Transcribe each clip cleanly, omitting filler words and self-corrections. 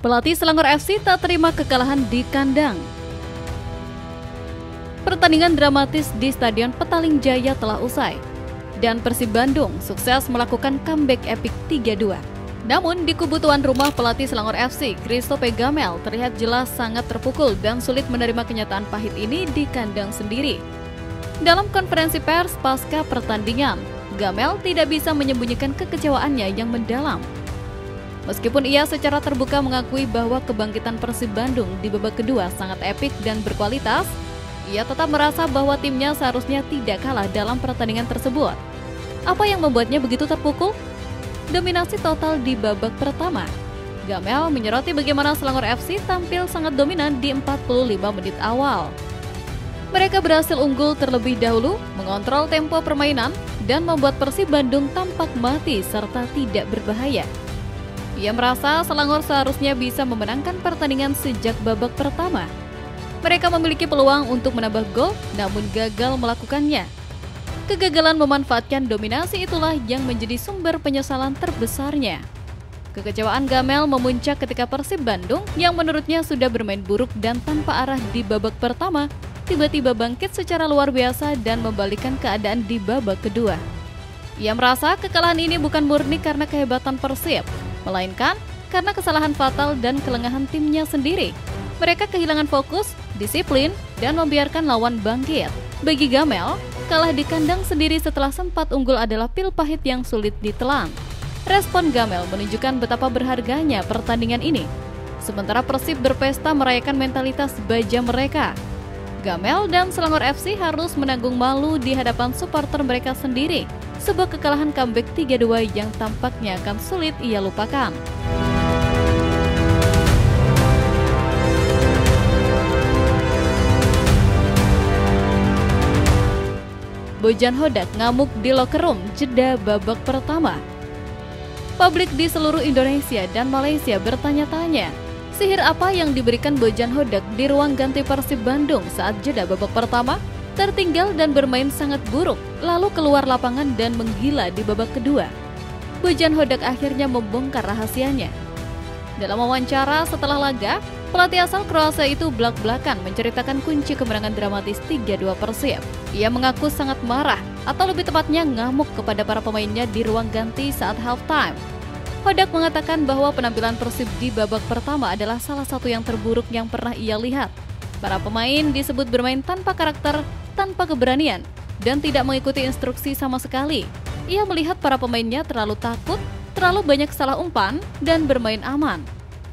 Pelatih Selangor FC tak terima kekalahan di kandang. Pertandingan dramatis di Stadion Petaling Jaya telah usai, dan Persib Bandung sukses melakukan comeback epik 3-2. Namun di kubu tuan rumah pelatih Selangor FC, Christophe Gamel terlihat jelas sangat terpukul dan sulit menerima kenyataan pahit ini di kandang sendiri. Dalam konferensi pers pasca pertandingan, Gamel tidak bisa menyembunyikan kekecewaannya yang mendalam. Meskipun ia secara terbuka mengakui bahwa kebangkitan Persib Bandung di babak kedua sangat epik dan berkualitas, ia tetap merasa bahwa timnya seharusnya tidak kalah dalam pertandingan tersebut. Apa yang membuatnya begitu terpukul? Dominasi total di babak pertama. Gamel menyoroti bagaimana Selangor FC tampil sangat dominan di 45 menit awal. Mereka berhasil unggul terlebih dahulu, mengontrol tempo permainan, dan membuat Persib Bandung tampak mati serta tidak berbahaya. Ia merasa Selangor seharusnya bisa memenangkan pertandingan sejak babak pertama. Mereka memiliki peluang untuk menambah gol, namun gagal melakukannya. Kegagalan memanfaatkan dominasi itulah yang menjadi sumber penyesalan terbesarnya. Kekecewaan Gamel memuncak ketika Persib Bandung yang menurutnya sudah bermain buruk dan tanpa arah di babak pertama, tiba-tiba bangkit secara luar biasa dan membalikkan keadaan di babak kedua. Ia merasa kekalahan ini bukan murni karena kehebatan Persib, melainkan karena kesalahan fatal dan kelengahan timnya sendiri. Mereka kehilangan fokus, disiplin, dan membiarkan lawan bangkit. Bagi Gamel, kalah di kandang sendiri setelah sempat unggul adalah pil pahit yang sulit ditelan. Respon Gamel menunjukkan betapa berharganya pertandingan ini. Sementara Persib berpesta merayakan mentalitas baja mereka. Gamel dan Selangor FC harus menanggung malu di hadapan supporter mereka sendiri. Sebuah kekalahan comeback 3-2 yang tampaknya akan sulit ia lupakan. Bojan Hodak ngamuk di locker room jeda babak pertama. Publik di seluruh Indonesia dan Malaysia bertanya-tanya, sihir apa yang diberikan Bojan Hodak di ruang ganti Persib Bandung saat jeda babak pertama? Tertinggal dan bermain sangat buruk, lalu keluar lapangan dan menggila di babak kedua. Bojan Hodak akhirnya membongkar rahasianya. Dalam wawancara setelah laga, pelatih asal Kroasia itu belak-belakan menceritakan kunci kemenangan dramatis 3-2 Persib. Ia mengaku sangat marah, atau lebih tepatnya ngamuk kepada para pemainnya di ruang ganti saat halftime. Hodak mengatakan bahwa penampilan Persib di babak pertama adalah salah satu yang terburuk yang pernah ia lihat. Para pemain disebut bermain tanpa karakter, tanpa keberanian, dan tidak mengikuti instruksi sama sekali. Ia melihat para pemainnya terlalu takut, terlalu banyak salah umpan, dan bermain aman.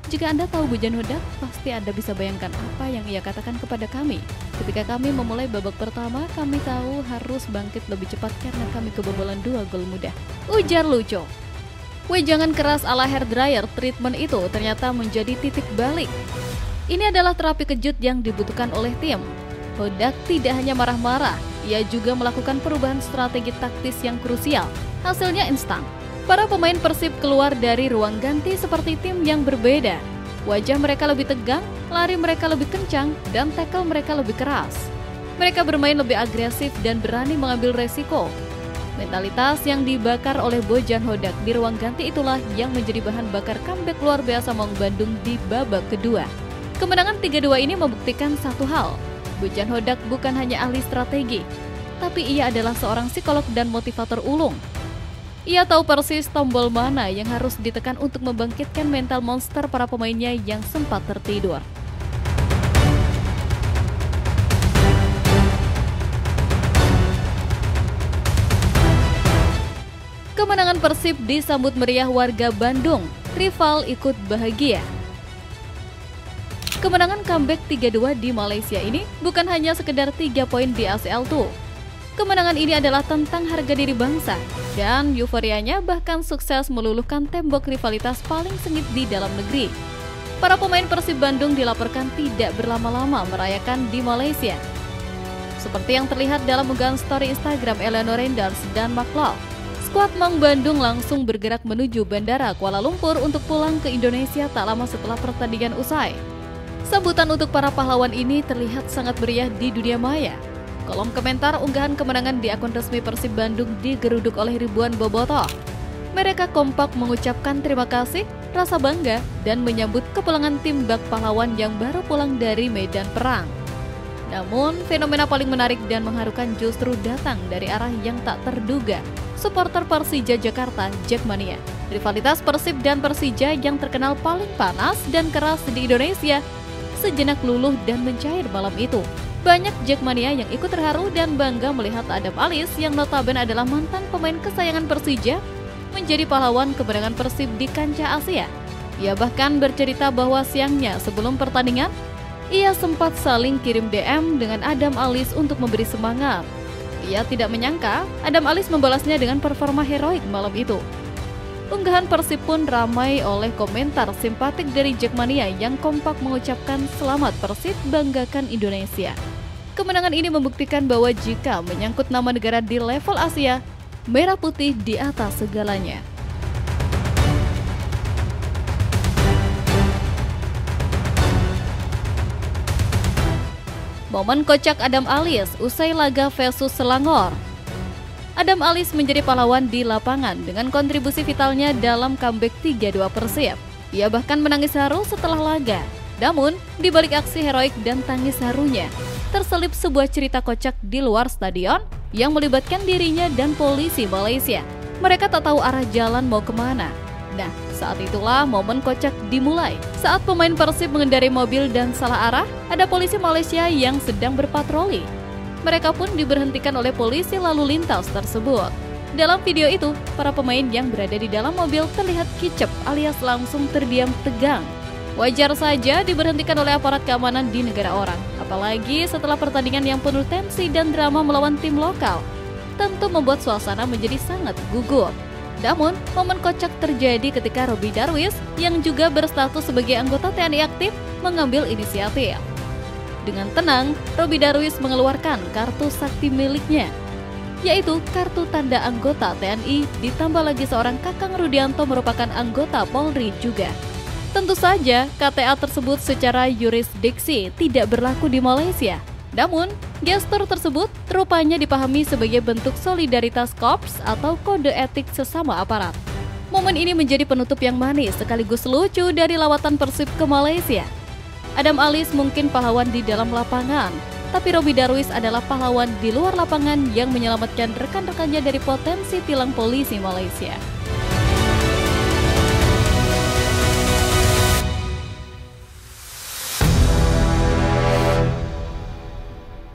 Jika Anda tahu Bojan Hodak, pasti Anda bisa bayangkan apa yang ia katakan kepada kami. Ketika kami memulai babak pertama, kami tahu harus bangkit lebih cepat karena kami kebobolan 2 gol mudah. Ujar Lucho. Wejangan keras ala hair dryer treatment itu ternyata menjadi titik balik. Ini adalah terapi kejut yang dibutuhkan oleh tim. Hodak tidak hanya marah-marah, ia juga melakukan perubahan strategi taktis yang krusial. Hasilnya instan. Para pemain Persib keluar dari ruang ganti seperti tim yang berbeda. Wajah mereka lebih tegang, lari mereka lebih kencang, dan tackle mereka lebih keras. Mereka bermain lebih agresif dan berani mengambil resiko. Mentalitas yang dibakar oleh Bojan Hodak di ruang ganti itulah yang menjadi bahan bakar comeback luar biasa Maung Bandung di babak kedua. Kemenangan 3-2 ini membuktikan satu hal, Bojan Hodak bukan hanya ahli strategi, tapi ia adalah seorang psikolog dan motivator ulung. Ia tahu persis tombol mana yang harus ditekan untuk membangkitkan mental monster para pemainnya yang sempat tertidur. Kemenangan Persib disambut meriah warga Bandung, rival ikut bahagia. Kemenangan comeback 3-2 di Malaysia ini bukan hanya sekedar 3 poin di ACL Tour. Kemenangan ini adalah tentang harga diri bangsa, dan euforianya bahkan sukses meluluhkan tembok rivalitas paling sengit di dalam negeri. Para pemain Persib Bandung dilaporkan tidak berlama-lama merayakan di Malaysia. Seperti yang terlihat dalam unggahan story Instagram Eleanor Renders dan Mark Love, skuad Maung Bandung langsung bergerak menuju Bandara Kuala Lumpur untuk pulang ke Indonesia tak lama setelah pertandingan usai. Sambutan untuk para pahlawan ini terlihat sangat meriah di dunia maya. Kolom komentar unggahan kemenangan di akun resmi Persib Bandung digeruduk oleh ribuan bobotoh. Mereka kompak mengucapkan terima kasih rasa bangga, dan menyambut kepulangan tim bak pahlawan yang baru pulang dari medan perang. Namun, fenomena paling menarik dan mengharukan justru datang dari arah yang tak terduga. Supporter Persija Jakarta, Jackmania. Rivalitas Persib dan Persija yang terkenal paling panas dan keras di Indonesia sejenak luluh dan mencair malam itu. Banyak Jackmania yang ikut terharu dan bangga melihat Adam Alizee yang notabene adalah mantan pemain kesayangan Persija menjadi pahlawan kemenangan Persib di kancah Asia. Ia bahkan bercerita bahwa siangnya sebelum pertandingan, ia sempat saling kirim DM dengan Adam Alizee untuk memberi semangat. Ia tidak menyangka Adam Alizee membalasnya dengan performa heroik malam itu. Unggahan Persib pun ramai oleh komentar simpatik dari Jackmania yang kompak mengucapkan selamat Persib banggakan Indonesia. Kemenangan ini membuktikan bahwa jika menyangkut nama negara di level Asia, merah putih di atas segalanya. Momen kocak Adam Alizee usai laga versus Selangor. Adam Alizee menjadi pahlawan di lapangan dengan kontribusi vitalnya dalam comeback 3-2 Persib. Ia bahkan menangis haru setelah laga. Namun, di balik aksi heroik dan tangis harunya, terselip sebuah cerita kocak di luar stadion yang melibatkan dirinya dan polisi Malaysia. Mereka tak tahu arah jalan mau kemana. Nah, saat itulah momen kocak dimulai. Saat pemain Persib mengendarai mobil dan salah arah, ada polisi Malaysia yang sedang berpatroli. Mereka pun diberhentikan oleh polisi lalu lintas tersebut. Dalam video itu, para pemain yang berada di dalam mobil terlihat kicep alias langsung terdiam tegang. Wajar saja diberhentikan oleh aparat keamanan di negara orang, apalagi setelah pertandingan yang penuh tensi dan drama melawan tim lokal. Tentu membuat suasana menjadi sangat gugup. Namun, momen kocak terjadi ketika Robby Darwish yang juga berstatus sebagai anggota TNI aktif mengambil inisiatif. Dengan tenang, Robby Darwish mengeluarkan kartu sakti miliknya, yaitu kartu tanda anggota TNI ditambah lagi seorang Kakang Rudianto merupakan anggota Polri juga. Tentu saja, KTA tersebut secara yurisdiksi tidak berlaku di Malaysia. Namun, gestur tersebut rupanya dipahami sebagai bentuk solidaritas korps atau kode etik sesama aparat. Momen ini menjadi penutup yang manis sekaligus lucu dari lawatan Persib ke Malaysia. Adam Alizee mungkin pahlawan di dalam lapangan, tapi Robby Darwish adalah pahlawan di luar lapangan yang menyelamatkan rekan-rekannya dari potensi tilang polisi Malaysia.